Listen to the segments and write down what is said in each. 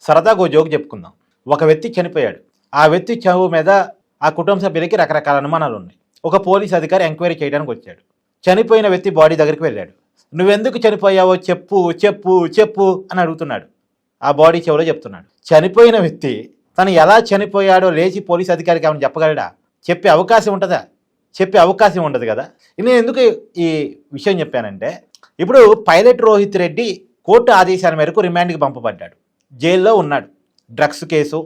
సరదాగా ఓ జోక్ చెప్పుకుందాం. ఒక వ్యక్తి చనిపోయాడు. ఆ వ్యక్తి చావు మీద ఆ కుటుంబ సభ్యులకి రకరకాల అనుమానాలు ఉన్నాయి. ఒక పోలీస్ అధికారి ఎంక్వైరీ చేయడానికి వచ్చాడు. చనిపోయిన వ్యక్తి బాడీ దగ్గరికి వెళ్ళాడు. నువ్వెందుకు చనిపోయావో చెప్పు చెప్పు చెప్పు అని అడుగుతున్నాడు. ఆ బాడీ చెవిలో చెప్తున్నాడు. చనిపోయిన వ్యక్తి తను ఎలా చనిపోయాడో లేచి పోలీస్ అధికారికి ఏమైనా చెప్పగలడా? చెప్పే అవకాశం ఉంటుందా? చెప్పే అవకాశం ఉండదు కదా. నేను ఎందుకు ఈ విషయం చెప్పానంటే, ఇప్పుడు పైలట్ రోహిత్ రెడ్డి కోర్టు ఆదేశాల మేరకు రిమాండ్కి పంపబడ్డాడు. జైల్లో ఉన్నాడు. డ్రగ్స్ కేసు,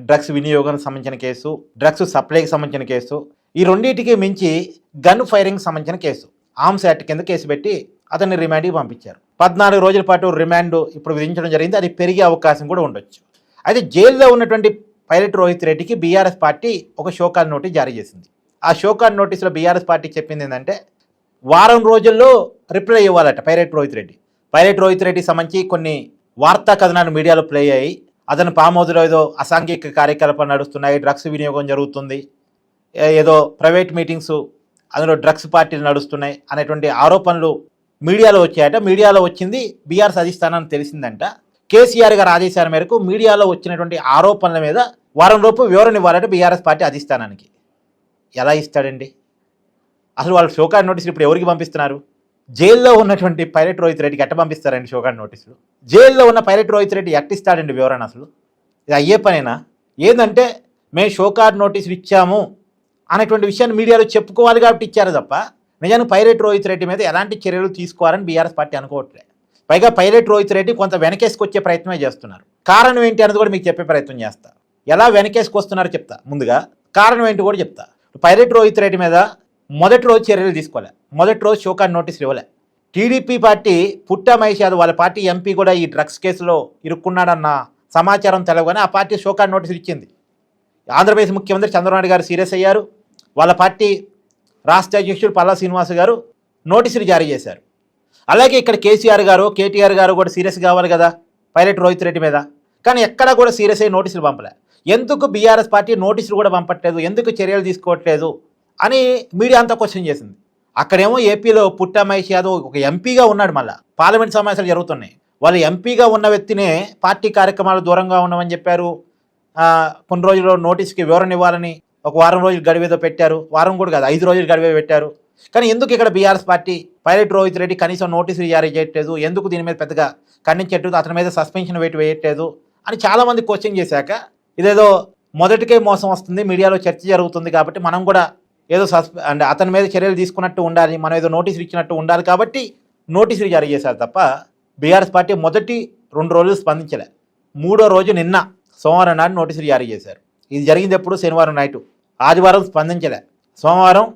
డ్రగ్స్ వినియోగానికి సంబంధించిన కేసు, డ్రగ్స్ సప్లైకి సంబంధించిన కేసు, ఈ రెండింటికి మించి గన్ ఫైరింగ్ సంబంధించిన కేసు, ఆర్మ్స్ యాక్ట్ కింద కేసు పెట్టి అతన్ని రిమాండ్కి పంపించారు. 14 రోజుల పాటు రిమాండ్ ఇప్పుడు విధించడం జరిగింది. అది పెరిగే అవకాశం కూడా ఉండొచ్చు. అయితే జైల్లో ఉన్నటువంటి పైలట్ రోహిత్ రెడ్డికి బీఆర్ఎస్ పార్టీ ఒక షోకాజ్ నోటీస్ జారీ చేసింది. ఆ షోకాజ్ నోటీసులో బీఆర్ఎస్ పార్టీ చెప్పింది ఏంటంటే, వారం రోజుల్లో రిప్లై ఇవ్వాలట పైలట్ రోహిత్ రెడ్డి. పైలట్ రోహిత్ రెడ్డికి సంబంధించి కొన్ని వార్తా కథనాలు మీడియాలో ప్లే అయ్యి, అతను ఫామ్ హౌస్లో ఏదో అసాంఘిక కార్యకలాపాలు నడుస్తున్నాయి, డ్రగ్స్ వినియోగం జరుగుతుంది, ఏదో ప్రైవేట్ మీటింగ్స్, అందులో డ్రగ్స్ పార్టీలు నడుస్తున్నాయి అనేటువంటి ఆరోపణలు మీడియాలో వచ్చాయట. మీడియాలో వచ్చింది బీఆర్ఎస్ అధిష్టానానికి తెలిసిందంట. కేసీఆర్ గారి ఆదేశాల మేరకు మీడియాలో వచ్చినటువంటి ఆరోపణల మీద వారం లోపు వివరణ ఇవ్వాలంటే బీఆర్ఎస్ పార్టీ అధిష్టానానికి. ఎలా ఇస్తాడండి? అసలు వాళ్ళు షోకాజ్ నోటీసులు ఇప్పుడు ఎవరికి పంపిస్తున్నారు? జైల్లో ఉన్నటువంటి పైలట్ రోహిత్ రెడ్డికి ఎట్ట పంపిస్తారండి షోకాజ్ నోటీసులు? జైల్లో ఉన్న పైలట్ రోహిత్ రెడ్డి ఎట్టిస్తాడండి వివరణ? అసలు ఇది అయ్యే పనేనా? ఏంటంటే, మేము షోకాజ్ నోటీసులు ఇచ్చాము అనేటువంటి విషయాన్ని మీడియాలో చెప్పుకోవాలి కాబట్టి ఇచ్చారు తప్ప, నిజానికి పైలట్ రోహిత్ రెడ్డి మీద ఎలాంటి చర్యలు తీసుకోవాలని బీఆర్ఎస్ పార్టీ అనుకోవట్లేదు. పైగా పైలట్ రోహిత్ రెడ్డి కొంత వెనకేసుకొచ్చే ప్రయత్నమే చేస్తున్నారు. కారణం ఏంటి అనేది కూడా మీకు చెప్పే ప్రయత్నం చేస్తా. ఎలా వెనకేసుకొస్తున్నారో చెప్తా. ముందుగా కారణం ఏంటి కూడా చెప్తా. పైలట్ రోహిత్ రెడ్డి మీద మొదటి రోజు చర్యలు తీసుకోలే, మొదటి రోజు షోకాజ్ నోటీసులు ఇవ్వలే. టీడీపీ పార్టీ పుట్టా మహేష్ యాదవ్ వాళ్ళ పార్టీ ఎంపీ కూడా ఈ డ్రగ్స్ కేసులో ఇరుక్కున్నాడన్న సమాచారం తెలవగానే ఆ పార్టీ షోకాజ్ నోటీసులు ఇచ్చింది. ఆంధ్రప్రదేశ్ ముఖ్యమంత్రి చంద్రబాబు నాయుడు గారు సీరియస్ అయ్యారు. వాళ్ళ పార్టీ రాష్ట్ర అధ్యక్షుడు పల్లా శ్రీనివాస్ గారు నోటీసులు జారీ చేశారు. అలాగే ఇక్కడ కేసీఆర్ గారు, కేటీఆర్ గారు కూడా సీరియస్ కావాలి కదా పైలట్ రోహిత్ రెడ్డి మీద. కానీ ఎక్కడా కూడా సీరియస్ అయ్యి నోటీసులు పంపలే. ఎందుకు బీఆర్ఎస్ పార్టీ నోటీసులు కూడా పంపట్లేదు, ఎందుకు చర్యలు తీసుకోవట్లేదు అని మీడియా అంతా క్వశ్చన్ చేసింది. అక్కడేమో ఏపీలో పుట్టా మహేష్ యాదవ్ ఒక ఎంపీగా ఉన్నాడు. మళ్ళీ పార్లమెంట్ సమావేశాలు జరుగుతున్నాయి. వాళ్ళు ఎంపీగా ఉన్న వ్యక్తినే పార్టీ కార్యక్రమాలు దూరంగా ఉన్నామని చెప్పారు. కొన్ని రోజుల్లో నోటీస్కి వివరణ ఇవ్వాలని ఒక వారం రోజులు గడివేదో పెట్టారు. వారం కూడా కాదు, 5 రోజులు గడివే పెట్టారు. కానీ ఎందుకు ఇక్కడ BRS party pilot Rohit Reddy కనీసం నోటీసులు జారీ చేయట్లేదు, ఎందుకు దీని మీద పెద్దగా ఖండించట్లేదు, అతని మీద సస్పెన్షన్ వేయట్లేదు అని చాలామంది క్వశ్చన్ చేశాక, ఇదేదో మొదటికే మోసం వస్తుంది, మీడియాలో చర్చ జరుగుతుంది కాబట్టి మనం కూడా ఏదో అంటే అతని మీద చర్యలు తీసుకున్నట్టు ఉండాలి, మనం ఏదో నోటీసులు ఇచ్చినట్టు ఉండాలి కాబట్టి నోటీసులు జారీ చేశారు తప్ప బీఆర్ఎస్ పార్టీ మొదటి 2 రోజులు స్పందించలే. 3వ రోజు నిన్న సోమవారం నాడు నోటీసులు జారీ చేశారు. ఇది జరిగింది ఎప్పుడు? శనివారం నైటు. ఆదివారం స్పందించలే, సోమవారం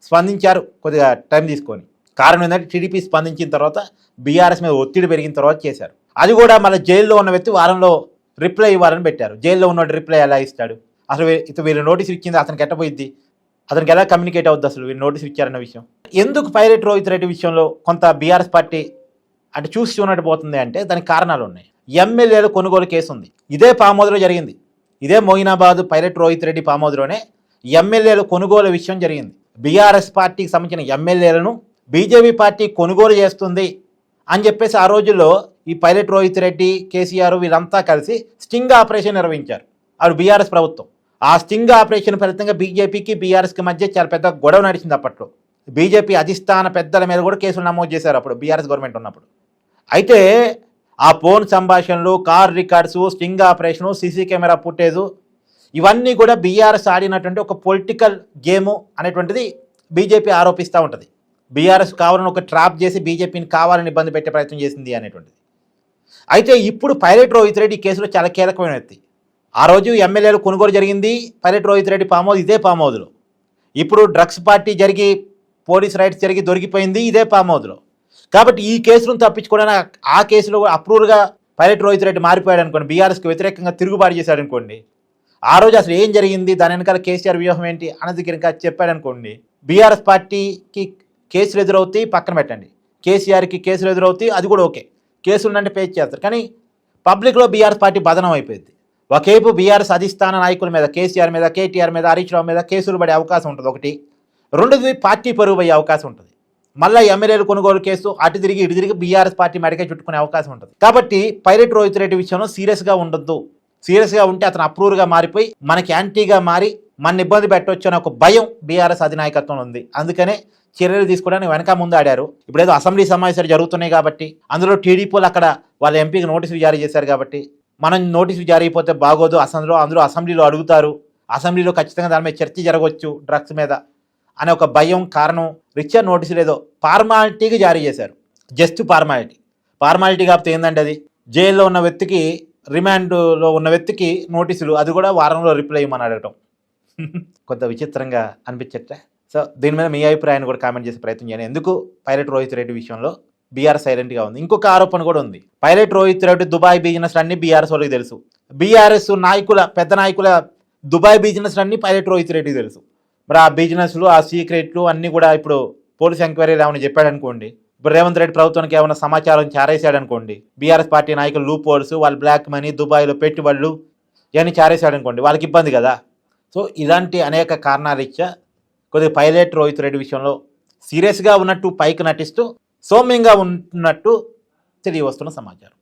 స్పందించారు కొద్దిగా టైం తీసుకొని. కారణం ఏంటంటే, టీడీపీ స్పందించిన తర్వాత బీఆర్ఎస్ మీద ఒత్తిడి పెరిగిన తర్వాత చేశారు. అది కూడా మళ్ళీ జైల్లో ఉన్న వ్యక్తి వారంలో రిప్లై ఇవ్వాలని పెట్టారు. జైల్లో ఉన్న రిప్లై ఎలా ఇస్తాడు? అసలు వీళ్ళు నోటీసులు ఇచ్చింది అతనికి ఎట్టపోయిద్ది, అతనికి ఎలా కమ్యూనికేట్ అవుద్ది అసలు వీళ్ళు నోటీసులు ఇచ్చారన్న విషయం? ఎందుకు పైలట్ రోహిత్ రెడ్డి విషయంలో కొంత బీఆర్ఎస్ పార్టీ అంటే చూసినట్టు పోతుంది అంటే దానికి కారణాలు ఉన్నాయి. ఎమ్మెల్యేల కొనుగోలు కేసు ఉంది. ఇదే పామోదులో జరిగింది. ఇదే మోయినాబాద్ పైలట్ రోహిత్ రెడ్డి పామోదులోనే ఎమ్మెల్యేల కొనుగోలు విషయం జరిగింది. బీఆర్ఎస్ పార్టీకి సంబంధించిన ఎమ్మెల్యేలను బీజేపీ పార్టీ కొనుగోలు చేస్తుంది అని చెప్పేసి ఆ రోజుల్లో ఈ పైలట్ రోహిత్ రెడ్డి, కేసీఆర్ వీళ్ళంతా కలిసి స్టింగ్ ఆపరేషన్ నిర్వహించారు. అది బీఆర్ఎస్ ప్రభుత్వం. ఆ స్టింగ్ ఆపరేషన్ ఫలితంగా బీజేపీకి బీఆర్ఎస్కి మధ్య చాలా పెద్ద గొడవ నడిచింది. అప్పట్లో బీజేపీ అధిష్టాన పెద్దల మీద కూడా కేసులు నమోదు చేశారు అప్పుడు బీఆర్ఎస్ గవర్నమెంట్ ఉన్నప్పుడు. అయితే ఆ ఫోన్ సంభాషణలు, car records, sting operation, CC camera footage ఇవన్నీ కూడా బీఆర్ఎస్ ఆడినటువంటి ఒక పొలిటికల్ గేము అనేటువంటిది బీజేపీ ఆరోపిస్తూ ఉంటుంది. బీఆర్ఎస్ కావాలని ఒక ట్రాప్ చేసి బీజేపీని కావాలని ఇబ్బంది పెట్టే ప్రయత్నం చేసింది అనేటువంటిది. అయితే ఇప్పుడు పైలట్ రోహిత్ రెడ్డి కేసులో చాలా కీలకమైన వ్యక్తి. ఆ రోజు ఎమ్మెల్యేలు కొనుగోలు జరిగింది pilot Rohit Reddy farm house, ఇదే ఫామ్ హౌస్లో. ఇప్పుడు డ్రగ్స్ పార్టీ జరిగి పోలీస్ రైట్స్ జరిగి దొరికిపోయింది ఇదే ఫామ్ హౌస్లో. కాబట్టి ఈ కేసులను తప్పించుకోవడానికి ఆ కేసులో అప్రూవ్గా పైలట్ రోహిత్ రెడ్డి మారిపోయాడు అనుకోండి, బీఆర్ఎస్కి వ్యతిరేకంగా తిరుగుబాటు చేశాడు అనుకోండి, ఆ రోజు అసలు ఏం జరిగింది, దాని వెనకాల కేసీఆర్ వ్యూహం ఏంటి అన్నది కనుక చెప్పాడు అనుకోండి, బీఆర్ఎస్ పార్టీకి కేసులు ఎదురవుతాయి, పక్కన పెట్టండి, కేసీఆర్కి కేసులు ఎదురవుతాయి, అది కూడా ఓకే, కేసులు అంటే పేజ్ చేస్తారు. కానీ పబ్లిక్లో బీఆర్ఎస్ పార్టీ బదనం అయిపోయింది. ఒకవైపు బీఆర్ఎస్ అధిష్టాన నాయకుల మీద, కేసీఆర్ మీద, కేటీఆర్ మీద, హరీష్ రావు మీద కేసులు పడే అవకాశం ఉంటుంది ఒకటి. రెండోది పార్టీ పరువు అయ్యే అవకాశం ఉంటుంది. మళ్ళీ ఎమ్మెల్యేలు కొనుగోలు కేసు అటు తిరిగి ఇటు తిరిగి బీఆర్ఎస్ పార్టీ మెడకే చుట్టుకునే అవకాశం ఉంటుంది. కాబట్టి పైలట్ రోహిత్ రెడ్డి విషయంలో సీరియస్గా ఉండొద్దు. సీరియస్గా ఉంటే అతను అప్రూవర్గా మారిపోయి మనకి యాంటీగా మారి మన ఇబ్బంది పెట్టవచ్చు అనే ఒక భయం బీఆర్ఎస్ అధినాయకత్వంలో ఉంది. అందుకనే చర్యలు తీసుకోవడానికి వెనక ముందు ఆడారు. ఇప్పుడు ఏదో అసెంబ్లీ సమావేశాలు జరుగుతున్నాయి కాబట్టి, అందులో టీడీపీలు అక్కడ వాళ్ళ ఎంపీకి నోటీసులు జారీ చేశారు కాబట్టి మనం నోటీసులు జారీ అయిపోతే బాగోదు, అందులో అసెంబ్లీలో అడుగుతారు, అసెంబ్లీలో ఖచ్చితంగా దాని మీద చర్చ జరగవచ్చు డ్రగ్స్ మీద అనే ఒక భయం కారణం రీత్యా నోటీసులు ఏదో ఫార్మాలిటీకి జారీ చేశారు. జస్ట్ ఫార్మాలిటీ కాకపోతే ఏంటంటే అది జైల్లో ఉన్న వ్యక్తికి, రిమాండ్లో ఉన్న వ్యక్తికి నోటీసులు, అది కూడా వారంలో రిప్లై ఇవ్వమని అడగటం కొంత విచిత్రంగా అనిపించట్లే. సో దీని మీద మీ అభిప్రాయాన్ని కూడా కామెంట్ చేసే ప్రయత్నం చేయండి. ఎందుకు పైలట్ రోహిత్ రెడ్డి విషయంలో బీఆర్ఎస్ సైలెంట్గా ఉంది? ఇంకొక ఆరోపణ కూడా ఉంది. Pilot Rohit Reddy Dubai business అన్ని బీఆర్ఎస్ వాళ్ళకి తెలుసు. బీఆర్ఎస్ పెద్ద నాయకుల దుబాయ్ బిజినెస్ అన్ని పైలట్ రోహిత్ రెడ్డికి తెలుసు. మరి ఆ బిజినెస్లు, ఆ సీక్రెట్లు అన్నీ కూడా ఇప్పుడు పోలీస్ ఎంక్వైరీలు ఏమైనా చెప్పాడు అనుకోండి, ఇప్పుడు రేవంత్ రెడ్డి ప్రభుత్వానికి ఏమైనా సమాచారం చారేసాడు అనుకోండి, బీఆర్ఎస్ పార్టీ నాయకులు లూప్ హోల్స్, వాళ్ళ బ్లాక్ మనీ, దుబాయ్లో పెట్టుబడులు ఇవన్నీ చారేసాడు అనుకోండి, వాళ్ళకి ఇబ్బంది కదా. సో ఇలాంటి అనేక కారణాలు ఇచ్చా కొద్దిగా పైలట్ రోహిత్ రెడ్డి విషయంలో సీరియస్గా ఉన్నట్టు పైకి నటిస్తూ సౌమ్యంగా ఉన్నట్టు తెలియవస్తున్న సమాచారం.